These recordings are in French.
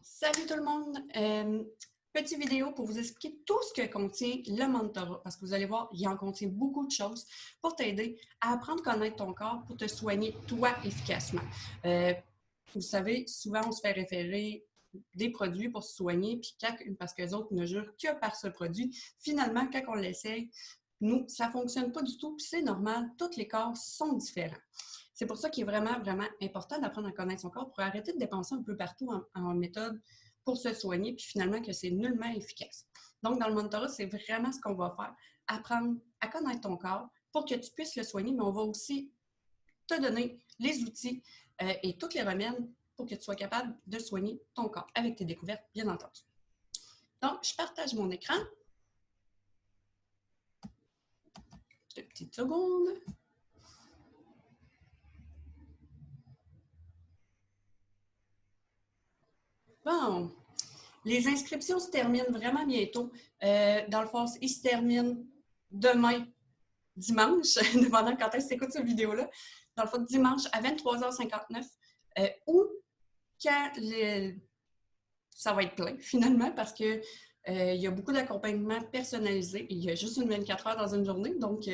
Salut tout le monde! Petite vidéo pour vous expliquer tout ce que contient le mentorat, parce que vous allez voir, il en contient beaucoup de choses pour t'aider à apprendre à connaître ton corps pour te soigner toi efficacement. Vous savez, souvent on se fait référer des produits pour se soigner, puis parce que les autres ne jurent que par ce produit. Finalement, quand on l'essaye, nous, ça ne fonctionne pas du tout, puis c'est normal, tous les corps sont différents. C'est pour ça qu'il est vraiment, vraiment important d'apprendre à connaître son corps pour arrêter de dépenser un peu partout en méthode pour se soigner, puis finalement que c'est nullement efficace. Donc, dans le mentorat, c'est vraiment ce qu'on va faire, apprendre à connaître ton corps pour que tu puisses le soigner, mais on va aussi te donner les outils et tous les remèdes pour que tu sois capable de soigner ton corps avec tes découvertes, bien entendu. Donc, je partage mon écran. Deux petites secondes. Bon, les inscriptions se terminent vraiment bientôt. Dans le fond, ils se terminent demain, dimanche, dépendant quand est-ce que tu écoutes cette vidéo-là. Dans le fond, dimanche à 23h59 ou quand ça va être plein, finalement, parce que il y a beaucoup d'accompagnement personnalisé. Il y a juste une 24 heures dans une journée. Donc,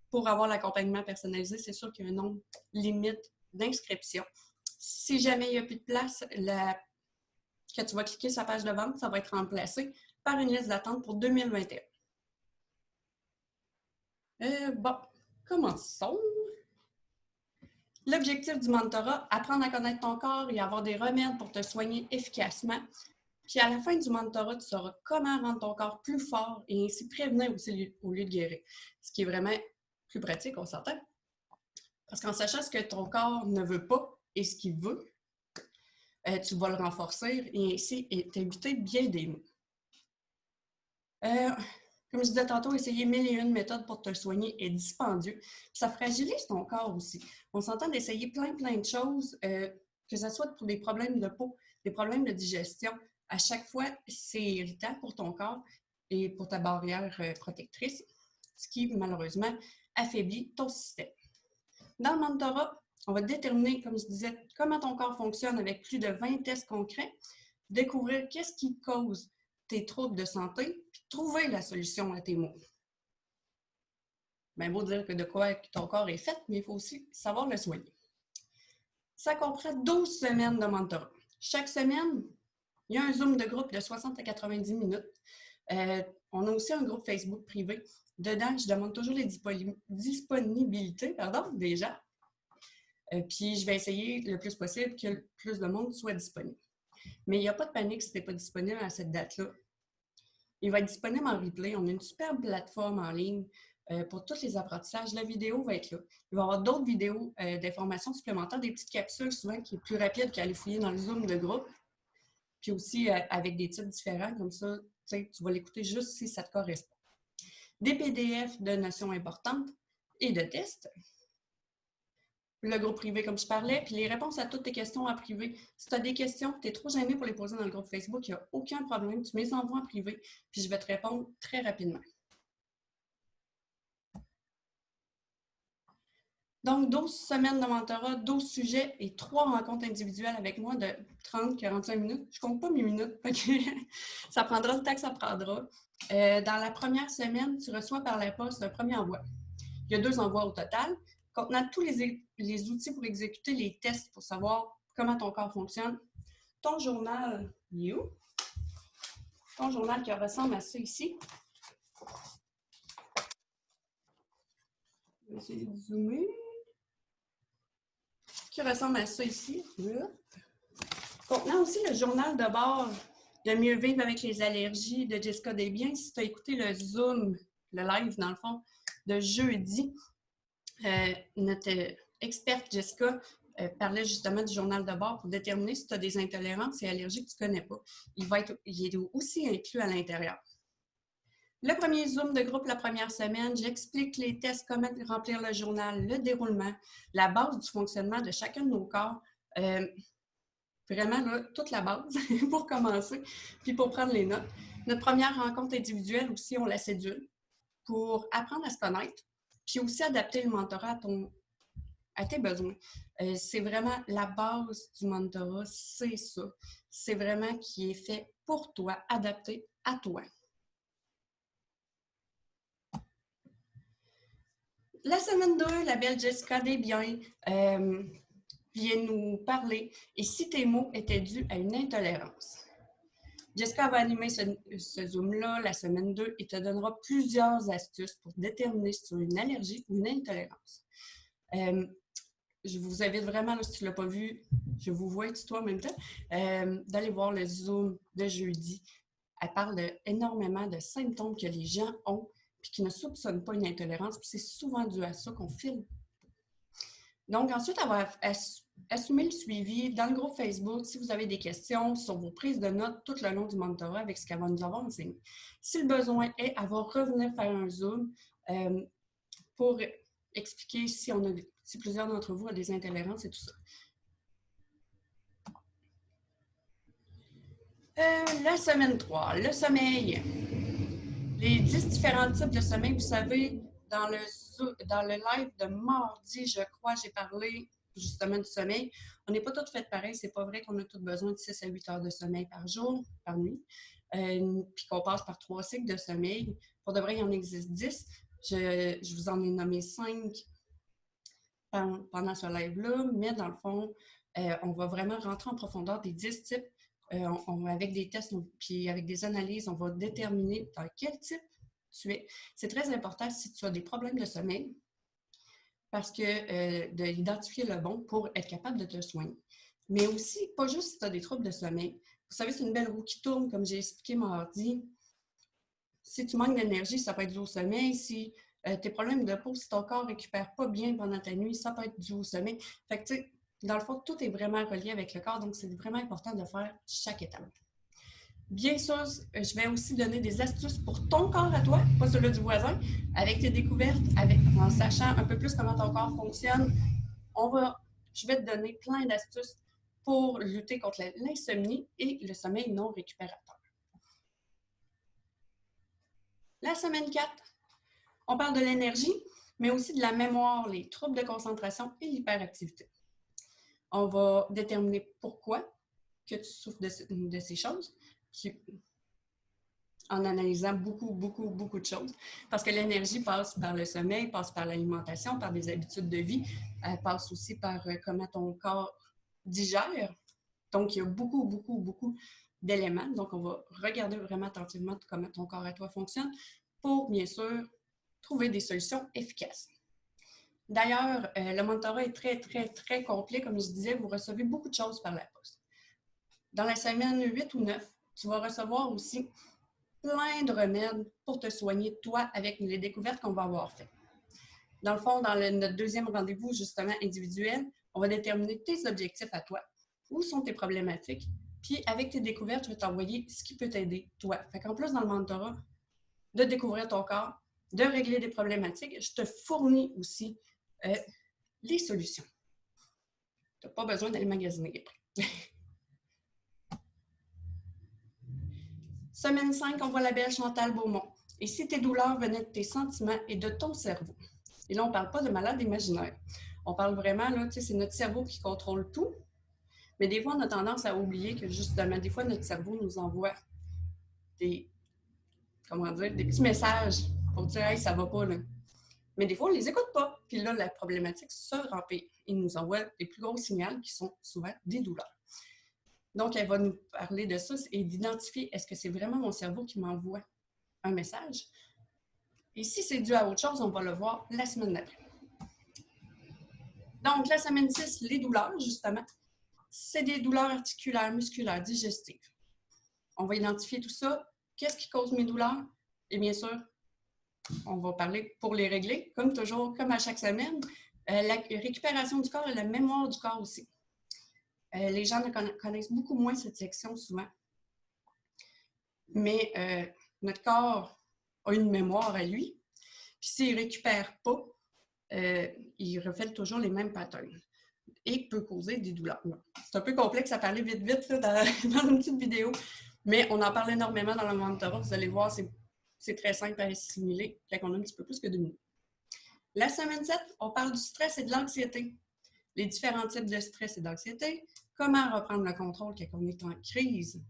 pour avoir l'accompagnement personnalisé, c'est sûr qu'il y a un nombre limite d'inscriptions. Si jamais il n'y a plus de place, quand tu vas cliquer sur la page de vente, ça va être remplacé par une liste d'attente pour 2021. Bon, commençons. L'objectif du mentorat, apprendre à connaître ton corps et avoir des remèdes pour te soigner efficacement. Puis à la fin du mentorat, tu sauras comment rendre ton corps plus fort et ainsi prévenir aussi au lieu de guérir. Ce qui est vraiment plus pratique, on s'entend. Parce qu'en sachant ce que ton corps ne veut pas et ce qu'il veut, tu vas le renforcer et ainsi t'éviter bien des maux. Comme je disais tantôt, essayer 1001 méthodes pour te soigner est dispendieux. Ça fragilise ton corps aussi. On s'entend d'essayer plein de choses, que ce soit pour des problèmes de peau, des problèmes de digestion. À chaque fois, c'est irritant pour ton corps et pour ta barrière protectrice, ce qui, malheureusement, affaiblit ton système. Dans le mentorat, on va déterminer, comme je disais, comment ton corps fonctionne avec plus de 20 tests concrets, découvrir qu'est-ce qui cause tes troubles de santé, puis trouver la solution à tes maux. Bien, beau dire que de quoi ton corps est fait, mais il faut aussi savoir le soigner. Ça comprend 12 semaines de mentorat. Chaque semaine, il y a un Zoom de groupe de 60 à 90 minutes. On a aussi un groupe Facebook privé. Dedans, je demande toujours les disponibilités des gens. Puis, je vais essayer le plus possible que le plus de monde soit disponible. Mais il n'y a pas de panique si tu n'es pas disponible à cette date-là. Il va être disponible en replay. On a une superbe plateforme en ligne pour tous les apprentissages. La vidéo va être là. Il va y avoir d'autres vidéos d'informations supplémentaires, des petites capsules souvent qui est plus rapide qu'aller fouiller dans le Zoom de groupe. Puis aussi avec des titres différents, comme ça, tu vas l'écouter juste si ça te correspond. Des PDF de notions importantes et de tests. Le groupe privé, comme je parlais, puis les réponses à toutes tes questions en privé. Si tu as des questions, tu es trop gêné pour les poser dans le groupe Facebook, il n'y a aucun problème. Tu me les envoies en privé, puis je vais te répondre très rapidement. Donc, 12 semaines de mentorat, 12 sujets et 3 rencontres individuelles avec moi de 30-45 minutes. Je ne compte pas mes minutes, ça prendra le temps que ça prendra. Dans la première semaine, tu reçois par la poste un premier envoi. Il y a 2 envois au total, contenant tous les outils pour exécuter les tests pour savoir comment ton corps fonctionne. Ton journal, ton journal qui ressemble à ça ici. Je vais essayer de zoomer. Qui ressemble à ça ici. Contenant aussi le journal de bord de Mieux vivre avec les allergies de Jessica Desbiens. Si tu as écouté le Zoom, le live dans le fond, de jeudi, notre experte Jessica parlait justement du journal de bord pour déterminer si tu as des intolérances et allergies que tu ne connais pas. Il est aussi inclus à l'intérieur. Le premier Zoom de groupe la première semaine, j'explique les tests, comment remplir le journal, le déroulement, la base du fonctionnement de chacun de nos corps. Vraiment, là, toute la base pour commencer, puis pour prendre les notes. Notre première rencontre individuelle aussi, on la cédule pour apprendre à se connaître, puis aussi adapter le mentorat à tes besoins. C'est vraiment la base du mentorat, c'est ça. C'est vraiment qui est fait pour toi, adapté à toi. La semaine 2, la belle Jessica Desbiens vient nous parler « Et si tes mots étaient dus à une intolérance? » Jessica va animer ce Zoom-là la semaine 2 et te donnera plusieurs astuces pour déterminer si tu as une allergie ou une intolérance. Je vous invite vraiment, là, si tu ne l'as pas vu, je vous vois toi en même temps, d'aller voir le Zoom de jeudi. Elle parle énormément de symptômes que les gens ont puis qui ne soupçonnent pas une intolérance. Puis c'est souvent dû à ça qu'on file. Donc, ensuite, elle va assumer le suivi dans le groupe Facebook si vous avez des questions sur vos prises de notes tout le long du mentorat avec ce qu'elle va nous avoir enseigné. Si le besoin est, elle va revenir faire un Zoom pour expliquer si plusieurs d'entre vous ont des intolérances et tout ça. La semaine 3, le sommeil. Les 10 différents types de sommeil, vous savez, dans le live de mardi, je crois, j'ai parlé justement du sommeil. On n'est pas toutes faites pareil. C'est pas vrai qu'on a tous besoin de 6 à 8 heures de sommeil par jour, par nuit, puis qu'on passe par 3 cycles de sommeil. Pour de vrai, il en existe 10. Je vous en ai nommé 5 pendant ce live-là, mais dans le fond, on va vraiment rentrer en profondeur des 10 types. Avec des tests puis avec des analyses, on va déterminer dans quel type tu es. C'est très important si tu as des problèmes de sommeil, parce que d'identifier le bon pour être capable de te soigner. Mais aussi, pas juste si tu as des troubles de sommeil. Vous savez, c'est une belle roue qui tourne, comme j'ai expliqué mardi. Si tu manques d'énergie, ça peut être dû au sommeil. Si tes problèmes de peau, si ton corps ne récupère pas bien pendant ta nuit, ça peut être dû au sommeil. Fait que, tu sais, dans le fond, tout est vraiment relié avec le corps, donc c'est vraiment important de faire chaque étape. Bien sûr, je vais aussi donner des astuces pour ton corps à toi, pas celui du voisin, avec tes découvertes, en sachant un peu plus comment ton corps fonctionne. Je vais te donner plein d'astuces pour lutter contre l'insomnie et le sommeil non récupérateur. La semaine 4, on parle de l'énergie, mais aussi de la mémoire, les troubles de concentration et l'hyperactivité. On va déterminer pourquoi que tu souffres de ces choses, en analysant beaucoup de choses. Parce que l'énergie passe par le sommeil, passe par l'alimentation, par des habitudes de vie, elle passe aussi par comment ton corps digère. Donc, il y a beaucoup d'éléments. Donc, on va regarder vraiment attentivement comment ton corps à toi fonctionne pour, bien sûr, trouver des solutions efficaces. D'ailleurs, le mentorat est très complet. Comme je disais, vous recevez beaucoup de choses par la poste. Dans la semaine 8 ou 9, tu vas recevoir aussi plein de remèdes pour te soigner, toi, avec les découvertes qu'on va avoir faites. Dans le fond, dans notre deuxième rendez-vous, justement, individuel, on va déterminer tes objectifs à toi. Où sont tes problématiques? Puis, avec tes découvertes, je vais t'envoyer ce qui peut t'aider, toi. Fait qu'en plus, dans le mentorat, de découvrir ton corps, de régler des problématiques, je te fournis aussi les solutions. Tu n'as pas besoin d'aller magasiner après. Semaine 5, on voit la belle Chantal Beaumont. Et si tes douleurs venaient de tes sentiments et de ton cerveau? Et là, on ne parle pas de malade imaginaire. On parle vraiment, là, tu sais, c'est notre cerveau qui contrôle tout. Mais des fois, on a tendance à oublier que, justement, des fois, notre cerveau nous envoie des petits messages pour dire « Hey, ça va pas, là ». Mais des fois, on ne les écoute pas. Puis là, la problématique se remplit. Ils nous envoient des plus gros signaux qui sont souvent des douleurs. Donc, elle va nous parler de ça et d'identifier est-ce que c'est vraiment mon cerveau qui m'envoie un message. Et si c'est dû à autre chose, on va le voir la semaine d'après. Donc, la semaine 6, les douleurs, justement, c'est des douleurs articulaires, musculaires, digestives. On va identifier tout ça. Qu'est-ce qui cause mes douleurs? Et bien sûr, on va parler pour les régler, comme toujours, comme à chaque semaine, la récupération du corps et la mémoire du corps aussi. Les gens connaissent beaucoup moins cette section souvent. Mais notre corps a une mémoire à lui. Puis s'il ne récupère pas, il refait toujours les mêmes patterns et peut causer des douleurs. C'est un peu complexe à parler vite là, dans une petite vidéo, mais on en parle énormément dans le mentorat. Vous allez voir, c'est très simple à assimiler quand on a un petit peu plus que 2 minutes. La semaine 7, on parle du stress et de l'anxiété. les différents types de stress et d'anxiété, comment reprendre le contrôle quand on est en crise,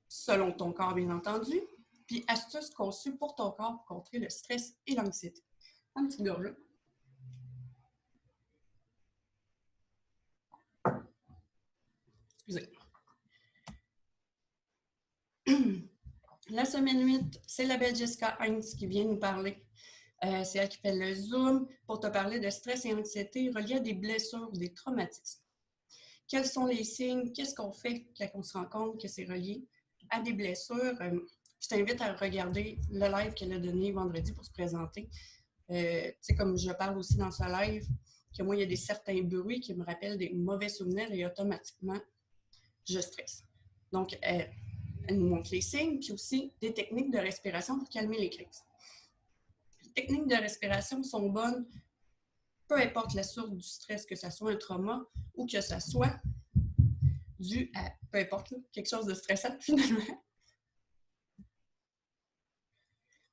selon ton corps bien entendu, puis astuces conçues pour ton corps pour contrer le stress et l'anxiété. Un petit gorge. Excusez. La semaine 8, c'est la belle Jessica Heinz qui vient nous parler. C'est elle qui fait le Zoom pour te parler de stress et anxiété reliés à des blessures ou des traumatismes. Quels sont les signes? Qu'est-ce qu'on fait quand on se rend compte que c'est relié à des blessures? Je t'invite à regarder le live qu'elle a donné vendredi pour se présenter. Comme je parle aussi dans ce live, que moi, il y a certains bruits qui me rappellent des mauvais souvenirs et automatiquement, je stresse. Donc, elle nous montre les signes, puis aussi des techniques de respiration pour calmer les crises. Les techniques de respiration sont bonnes, peu importe la source du stress, que ce soit un trauma ou que ce soit dû à, peu importe, quelque chose de stressant finalement.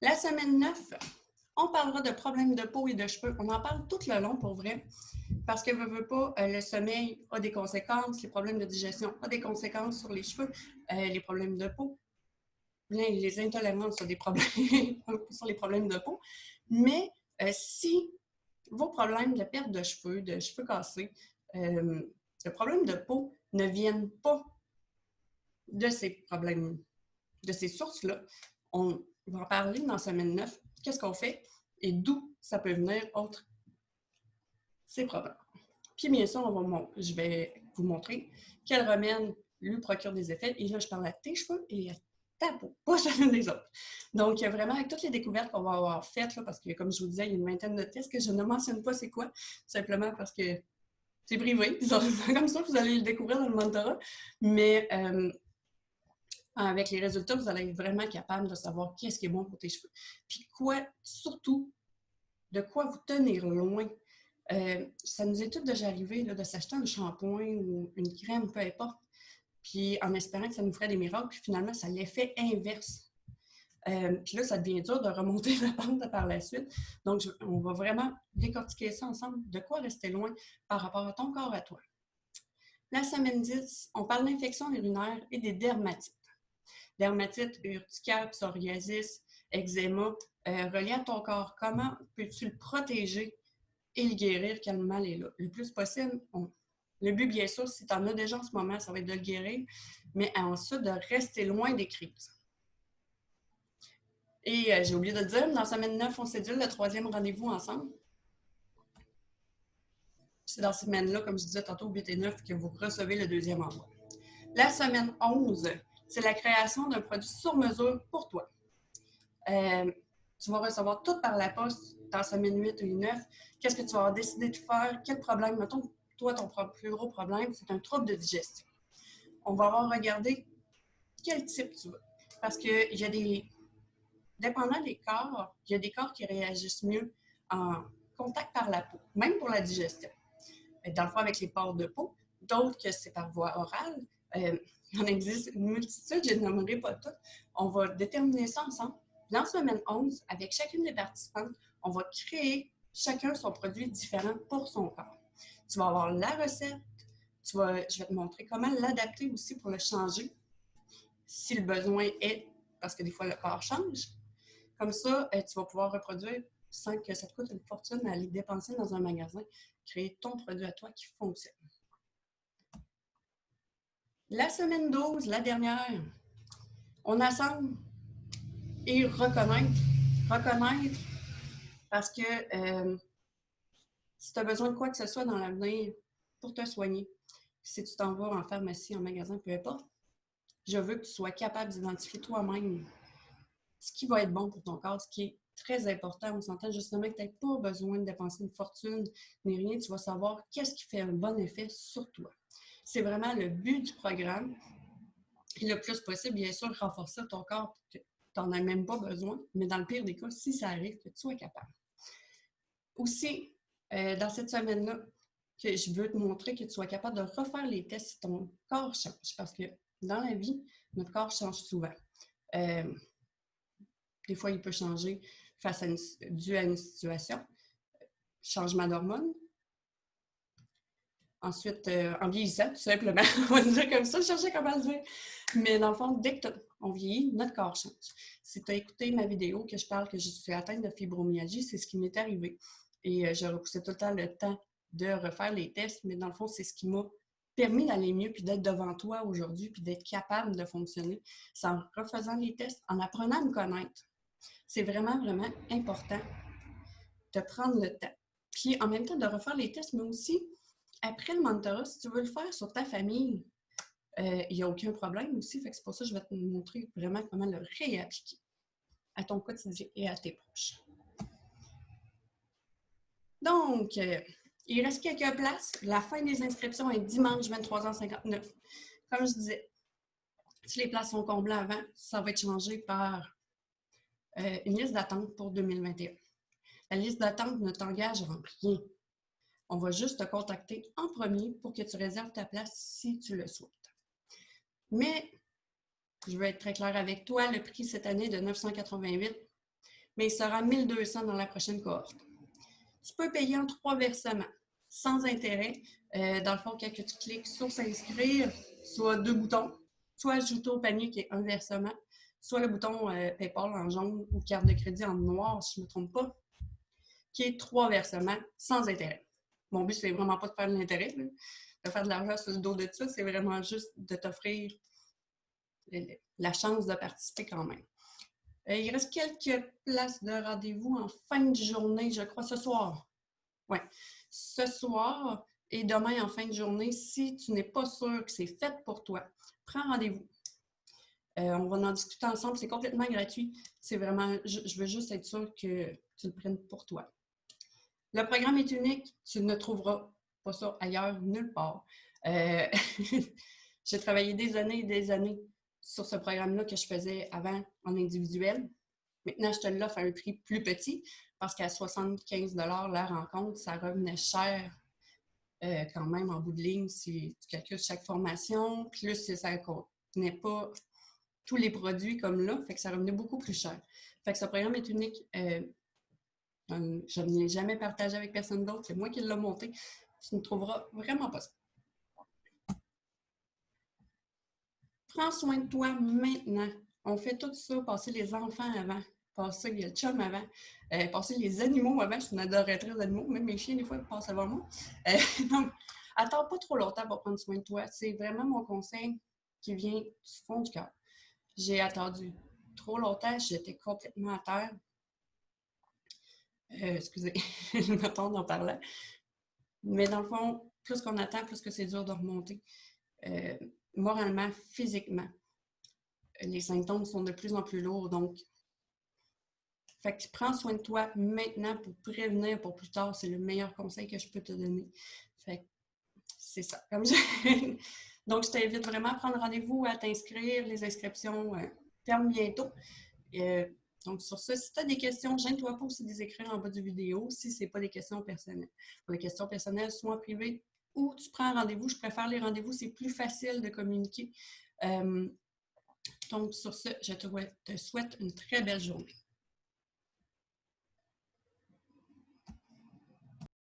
La semaine 9, on parlera de problèmes de peau et de cheveux. On en parle tout le long pour vrai, parce que veut pas, le sommeil a des conséquences, les problèmes de digestion ont des conséquences sur les cheveux, les problèmes de peau, les intolérances ont des problèmes sur les problèmes de peau. Mais si vos problèmes de perte de cheveux cassés, de problèmes de peau ne viennent pas de ces problèmes, de ces sources-là, on va en parler dans semaine 9. Qu'est-ce qu'on fait et d'où ça peut venir autre ces problèmes. Puis bien sûr, je vais vous montrer quel remède lui procure des effets. Et là, je parle à tes cheveux et à ta peau, pas chacun des autres. Donc, vraiment, avec toutes les découvertes qu'on va avoir faites, là, parce que, comme je vous disais, il y a une vingtaine de tests que je ne mentionne pas c'est quoi, simplement parce que c'est privé. Comme ça, vous allez le découvrir dans le mentorat. Mais avec les résultats, vous allez être vraiment capable de savoir qu'est-ce qui est bon pour tes cheveux. Puis quoi, surtout, de quoi vous tenir loin. Ça nous est tout déjà arrivé là, de s'acheter un shampoing ou une crème, peu importe, puis en espérant que ça nous ferait des miracles, puis finalement, ça a l'effet inverse. Puis là, ça devient dur de remonter la pente par la suite. Donc, on va vraiment décortiquer ça ensemble, de quoi rester loin par rapport à ton corps à toi. La semaine 10, on parle d'infections urinaires et des dermatites. Dermatite, urticaire, psoriasis, eczéma, relié à ton corps. Comment peux-tu le protéger et le guérir quand le mal est là? Le plus possible, le but, bien sûr, si tu en as déjà en ce moment, ça va être de le guérir, mais ensuite de rester loin des crises. Et j'ai oublié de le dire, dans semaine 9, on cédule le 3e rendez-vous ensemble. C'est dans cette semaine-là, comme je disais tantôt, 8 et 9, que vous recevez le 2e envoi. La semaine 11, c'est la création d'un produit sur mesure pour toi. Tu vas recevoir tout par la poste dans semaine 8 ou 9. Qu'est-ce que tu vas décider de faire? Quel problème? Mettons, toi, ton plus gros problème, c'est un trouble de digestion. On va avoir regardé quel type tu veux. Parce qu'il y a des... Dépendant des corps, il y a des corps qui réagissent mieux en contact par la peau, même pour la digestion. Dans le fond, avec les pores de peau, d'autres que c'est par voie orale. Il en existe une multitude, je ne nommerai pas toutes. On va déterminer ça ensemble. Dans semaine 11, avec chacune des participantes, on va créer chacun son produit différent pour son corps. Tu vas avoir la recette, je vais te montrer comment l'adapter aussi pour le changer, si le besoin est, parce que des fois le corps change. Comme ça, tu vas pouvoir reproduire sans que ça te coûte une fortune à aller dépenser dans un magasin, créer ton produit à toi qui fonctionne. La semaine 12, la dernière, on assemble et reconnaître parce que si tu as besoin de quoi que ce soit dans l'avenir pour te soigner, si tu t'en vas en pharmacie, en magasin, peu importe, je veux que tu sois capable d'identifier toi-même ce qui va être bon pour ton corps, ce qui est très important. On s'entend justement que tu n'as pas besoin de dépenser une fortune ni rien. Tu vas savoir qu'est-ce qui fait un bon effet sur toi. C'est vraiment le but du programme. Et le plus possible, bien sûr, renforcer ton corps pour que tu n'en aies même pas besoin. Mais dans le pire des cas, si ça arrive, que tu sois capable. Aussi, dans cette semaine-là, que je veux te montrer que tu sois capable de refaire les tests si ton corps change. Parce que dans la vie, notre corps change souvent. Des fois, il peut changer dû à une situation, changement d'hormones, Ensuite, en vieillissant, tout simplement, on va dire comme ça, je cherchais comment le dire. Mais dans le fond, dès qu'on vieillit, notre corps change. Si tu as écouté ma vidéo que je parle que je suis atteinte de fibromyalgie, c'est ce qui m'est arrivé. Et je repoussais tout le temps le temps de refaire les tests, mais dans le fond, c'est ce qui m'a permis d'aller mieux, puis d'être devant toi aujourd'hui, puis d'être capable de fonctionner. C'est en refaisant les tests, en apprenant à me connaître. C'est vraiment, vraiment important de prendre le temps. Puis en même temps, de refaire les tests, mais aussi, après le mentorat, si tu veux le faire sur ta famille, il n'y a aucun problème aussi. Fait que c'est pour ça que je vais te montrer vraiment comment le réappliquer à ton quotidien et à tes proches. Donc, il reste quelques places. La fin des inscriptions est dimanche 23h59. Comme je disais, si les places sont comblées avant, ça va être changé par une liste d'attente pour 2021. La liste d'attente ne t'engage en rien. On va juste te contacter en premier pour que tu réserves ta place si tu le souhaites. Mais, je vais être très claire avec toi, le prix cette année est de 988, mais il sera 1200 dans la prochaine cohorte. Tu peux payer en 3 versements, sans intérêt. Dans le fond, quand tu cliques sur s'inscrire, soit 2 boutons, soit ajouter au panier qui est un versement, soit le bouton PayPal en jaune ou carte de crédit en noir, si je ne me trompe pas, qui est 3 versements sans intérêt. Mon but, c'est vraiment pas de faire de l'intérêt, de faire de l'argent sur le dos de ça, c'est vraiment juste de t'offrir la chance de participer quand même. Il reste quelques places de rendez-vous en fin de journée, je crois, ce soir. Oui, ce soir et demain en fin de journée, si tu n'es pas sûr que c'est fait pour toi, prends rendez-vous. On va en discuter ensemble, c'est complètement gratuit. C'est vraiment, je veux juste être sûre que tu le prennes pour toi. Le programme est unique, tu ne trouveras pas ça ailleurs, nulle part. J'ai travaillé des années et des années sur ce programme-là que je faisais avant en individuel. Maintenant, je te l'offre à un prix plus petit parce qu'à 75 $ la rencontre, ça revenait cher quand même en bout de ligne si tu calcules chaque formation, plus si ça ne contenait pas tous les produits comme là, fait que ça revenait beaucoup plus cher. Fait que ce programme est unique. Je ne l'ai jamais partagé avec personne d'autre, c'est moi qui l'ai monté. Tu ne trouveras vraiment pas ça. Prends soin de toi maintenant. On fait tout ça, passer les enfants avant, passer le chum avant, passer les animaux avant. Je suis une adoratrice d'animaux, même mes chiens, des fois, ils passent avant moi. Donc, attends pas trop longtemps pour prendre soin de toi. C'est vraiment mon conseil qui vient du fond du cœur. J'ai attendu trop longtemps, j'étais complètement à terre. Excusez, je m'attends en parlant. Mais dans le fond, plus qu'on attend, plus que c'est dur de remonter. Moralement, physiquement. Les symptômes sont de plus en plus lourds. Donc, fait que prends soin de toi maintenant pour prévenir pour plus tard. C'est le meilleur conseil que je peux te donner. Fait que c'est ça. Donc, je t'invite vraiment à prendre rendez-vous, à t'inscrire. Les inscriptions terminent bientôt. Donc, sur ça, si tu as des questions, gêne-toi pas aussi de les écrire en bas de vidéo si ce n'est pas des questions personnelles. Pour les questions personnelles, soit en privé ou tu prends un rendez-vous. Je préfère les rendez-vous, c'est plus facile de communiquer. Donc, sur ce, je te souhaite une très belle journée.